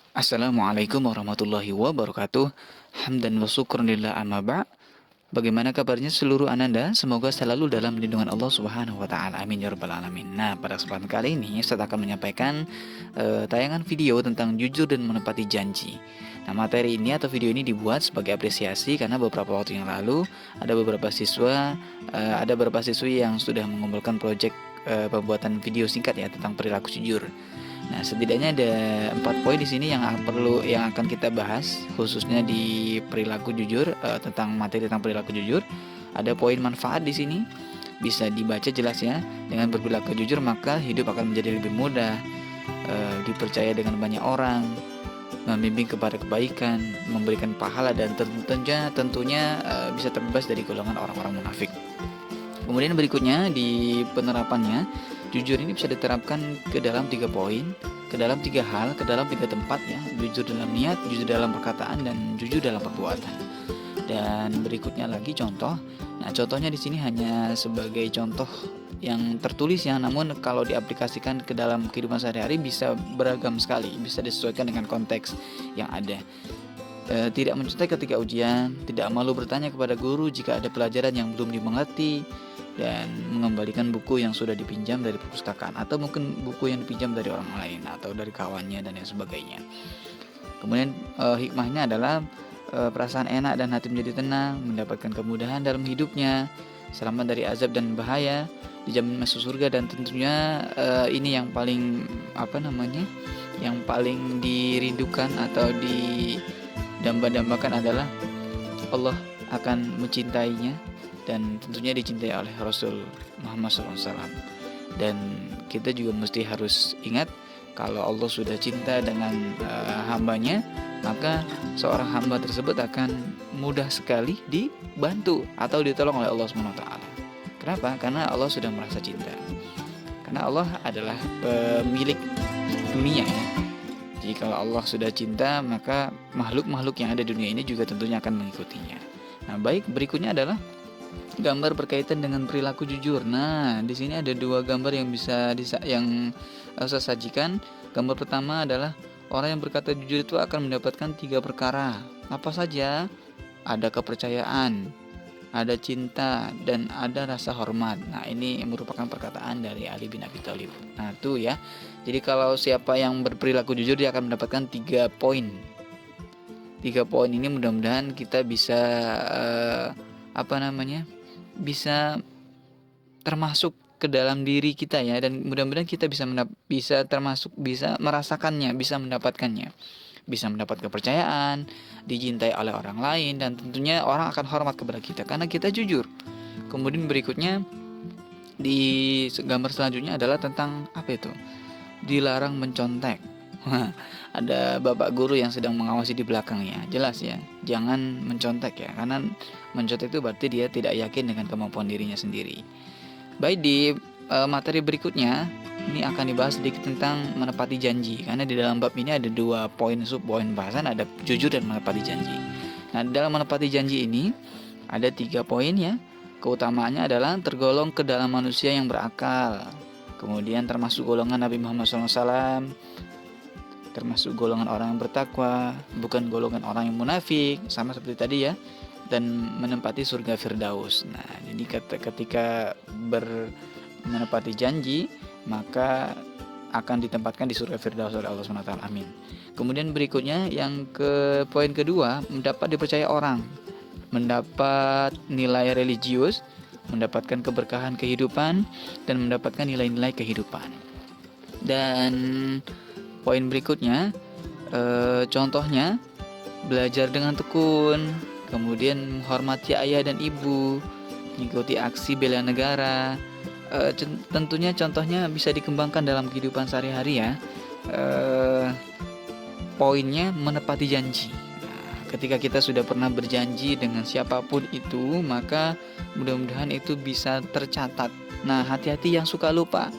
Assalamualaikum warahmatullahi wabarakatuh. Hamdan wa syukran lillah amma ba'. Bagaimana kabarnya seluruh ananda? Semoga selalu dalam lindungan Allah Subhanahu wa taala. Amin ya rabbal alamin. Nah, pada kesempatan kali ini saya akan menyampaikan tayangan video tentang jujur dan menepati janji. Nah, materi ini atau video ini dibuat sebagai apresiasi karena beberapa waktu yang lalu ada beberapa siswi yang sudah mengumpulkan proyek pembuatan video singkat ya tentang perilaku jujur. Nah, setidaknya ada 4 poin di sini yang akan kita bahas khususnya di perilaku jujur, tentang materi tentang perilaku jujur. Ada poin manfaat di sini, bisa dibaca jelas ya. Dengan berperilaku jujur maka hidup akan menjadi lebih mudah, dipercaya dengan banyak orang, membimbing kepada kebaikan, memberikan pahala dan tentunya bisa terbebas dari golongan orang-orang munafik. Kemudian berikutnya di penerapannya, jujur ini bisa diterapkan ke dalam 3 poin, ke dalam 3 hal, ke dalam 3 tempat ya. Jujur dalam niat, jujur dalam perkataan, dan jujur dalam perbuatan. Dan berikutnya lagi contoh. Nah, contohnya di sini hanya sebagai contoh yang tertulis ya, namun kalau diaplikasikan ke dalam kehidupan sehari-hari bisa beragam sekali, bisa disesuaikan dengan konteks yang ada. Tidak mencontek ketika ujian, tidak malu bertanya kepada guru jika ada pelajaran yang belum dimengerti, dan mengembalikan buku yang sudah dipinjam dari perpustakaan atau mungkin buku yang dipinjam dari orang lain atau dari kawannya dan lain sebagainya. Kemudian hikmahnya adalah perasaan enak dan hati menjadi tenang, mendapatkan kemudahan dalam hidupnya, selamat dari azab dan bahaya, dijamin masuk surga, dan tentunya ini yang paling yang paling dirindukan atau didamba-dambakan adalah Allah akan mencintainya dan tentunya dicintai oleh Rasul Muhammad SAW. Dan kita juga mesti harus ingat kalau Allah sudah cinta dengan hambanya, maka seorang hamba tersebut akan mudah sekali dibantu atau ditolong oleh Allah SWT. Kenapa? Karena Allah sudah merasa cinta. Karena Allah adalah pemilik dunia ya. Jadi kalau Allah sudah cinta, maka makhluk-makhluk yang ada di dunia ini juga tentunya akan mengikutinya. Nah, baik, berikutnya adalah gambar berkaitan dengan perilaku jujur. Nah, di sini ada 2 gambar yang saya sajikan. Gambar pertama adalah orang yang berkata jujur itu akan mendapatkan 3 perkara. Apa saja? Ada kepercayaan, ada cinta, dan ada rasa hormat. Nah, ini merupakan perkataan dari Ali bin Abi Thalib. Nah, tuh ya. Jadi kalau siapa yang berperilaku jujur dia akan mendapatkan 3 poin. 3 poin ini mudah-mudahan kita bisa bisa termasuk ke dalam diri kita ya, dan mudah-mudahan kita bisa merasakannya, bisa mendapatkannya, bisa mendapat kepercayaan, dicintai oleh orang lain, dan tentunya orang akan hormat kepada kita karena kita jujur. Kemudian berikutnya di gambar selanjutnya adalah tentang apa itu? Dilarang mencontek. Ada bapak guru yang sedang mengawasi di belakangnya. Jelas ya, jangan mencontek ya, karena mencontek itu berarti dia tidak yakin dengan kemampuan dirinya sendiri. Baik, di materi berikutnya ini akan dibahas sedikit tentang menepati janji, karena di dalam bab ini ada 2 poin sub-poin bahasan, ada jujur dan menepati janji. Nah, dalam menepati janji ini ada 3 poin ya. Keutamaannya adalah tergolong ke dalam manusia yang berakal, kemudian termasuk golongan Nabi Muhammad SAW, termasuk golongan orang yang bertakwa, bukan golongan orang yang munafik, sama seperti tadi ya, dan menempati surga Firdaus. Nah, jadi ketika menepati janji, maka akan ditempatkan di surga Firdaus oleh Allah SWT. Amin. Kemudian berikutnya yang ke poin kedua, mendapat dipercaya orang, mendapat nilai religius, mendapatkan keberkahan kehidupan, dan mendapatkan nilai-nilai kehidupan. Dan poin berikutnya, contohnya belajar dengan tekun, kemudian menghormati ayah dan ibu, mengikuti aksi bela negara. Tentunya contohnya bisa dikembangkan dalam kehidupan sehari-hari ya. Poinnya menepati janji. Nah, ketika kita sudah pernah berjanji dengan siapapun itu, maka mudah-mudahan itu bisa tercatat. Nah, hati-hati yang suka lupa.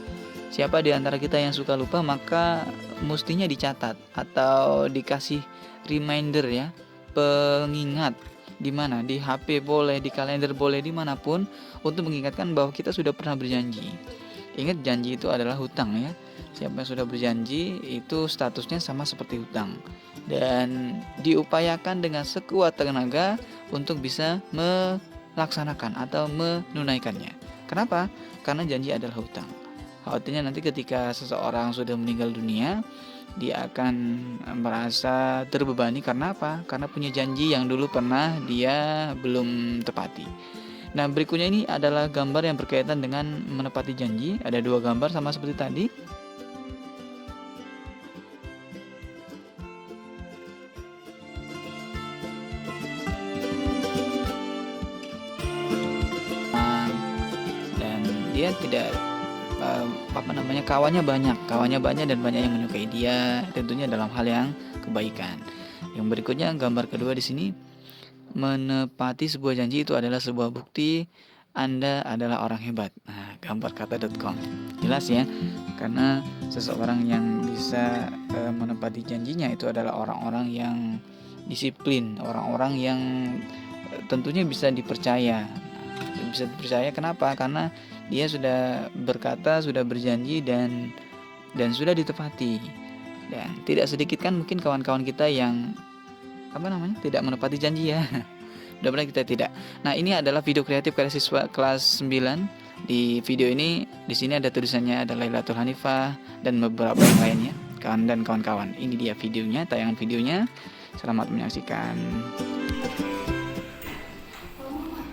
Siapa di antara kita yang suka lupa, maka mestinya dicatat atau dikasih reminder ya, pengingat. Di mana? Di HP boleh, di kalender boleh, dimanapun, untuk mengingatkan bahwa kita sudah pernah berjanji. Ingat, janji itu adalah hutang ya. Siapa yang sudah berjanji itu statusnya sama seperti hutang dan diupayakan dengan sekuat tenaga untuk bisa melaksanakan atau menunaikannya. Kenapa? Karena janji adalah hutang. Khawatirnya nanti ketika seseorang sudah meninggal dunia, dia akan merasa terbebani karena apa? Karena punya janji yang dulu pernah dia belum tepati. Nah, berikutnya ini adalah gambar yang berkaitan dengan menepati janji. Ada 2 gambar sama seperti tadi. Dan dia tidak kawannya banyak dan banyak yang menyukai dia, tentunya dalam hal yang kebaikan. Yang berikutnya gambar kedua di sini, menepati sebuah janji itu adalah sebuah bukti Anda adalah orang hebat. Nah, gambarkata.com. Jelas ya, karena seseorang yang bisa menepati janjinya itu adalah orang-orang yang disiplin, orang-orang yang tentunya bisa dipercaya. Bisa dipercaya kenapa? Karena dia sudah berkata, sudah berjanji dan sudah ditepati. Dan tidak sedikit kan mungkin kawan-kawan kita yang tidak menepati janji ya. Mudah-mudahan kita tidak. Nah, ini adalah video kreatif karya siswa kelas 9. Di video ini di sini ada tulisannya ada Lailatul Hanifah dan beberapa yang lainnya. Kawan dan kawan-kawan. Ini dia videonya, tayangan videonya. Selamat menyaksikan.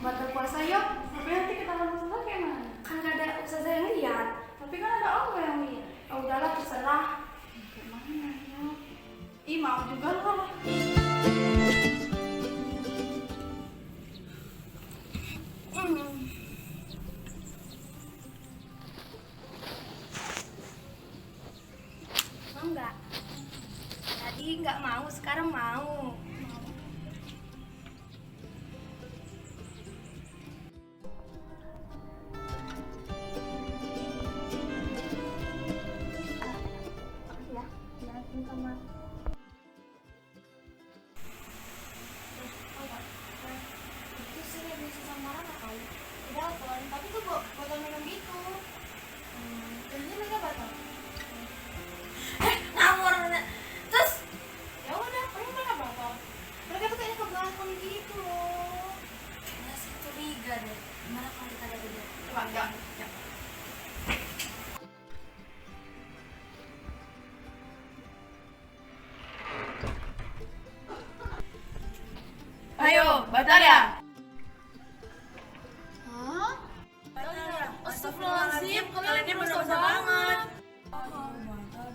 Batal puasa yuk, tapi nanti kita langsung kayak mana? Kan gak ada ustazah yang lihat, tapi kan ada Allah yang lihat. Oh, udahlah terserah. Gimana ya? Ih, mau juga lah. Mau nggak? Tadi nggak mau, sekarang mau. Tapi tuh botol minum gitu. Kayaknya mereka batal. Ngawur. Terus ya udah, mereka batal. Mereka tuh kayaknya ke belakang gitu loh. Masih curiga deh. Gimana kalau kita ada beda? Coba enggak. Ayo, batal ya? Astagfirullahaladzim, kalian ini berdosa banget. Batal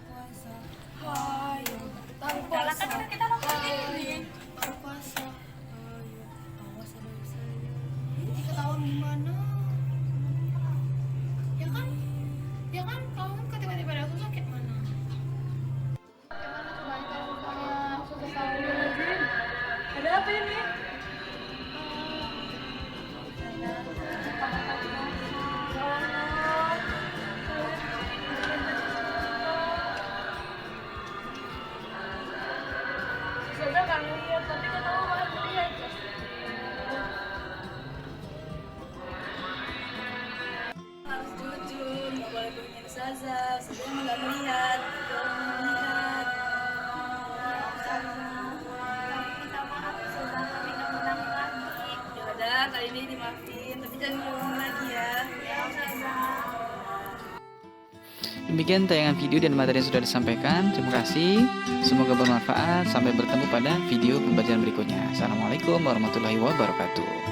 puasa. Hayo, batal puasa. Kan kita nonton ini. Batal puasa. Hayo, awas ada dosanya. Jadi ketahuan gimana? Ya kan, kamu kan tiba-tiba ada sakit mana? Gimana coba kalau misalnya susah Astagfirullahaladzim? Ada apa ini? Sudah kan lihat, tapi kan tahu malah lihat. Harus jujur, nggak boleh bohongin Ustazah. Ustazah emang nggak melihat, kalau melihat. Minta maaf Ustazah, kami nggak menang lagi. Ya udah, kali ini dimaafin, tapi jangan diulang lagi ya. Ya Ustazah. Demikian tayangan video dan materi yang sudah disampaikan. Terima kasih. Semoga bermanfaat. Sampai bertemu pada video pembelajaran berikutnya. Assalamualaikum warahmatullahi wabarakatuh.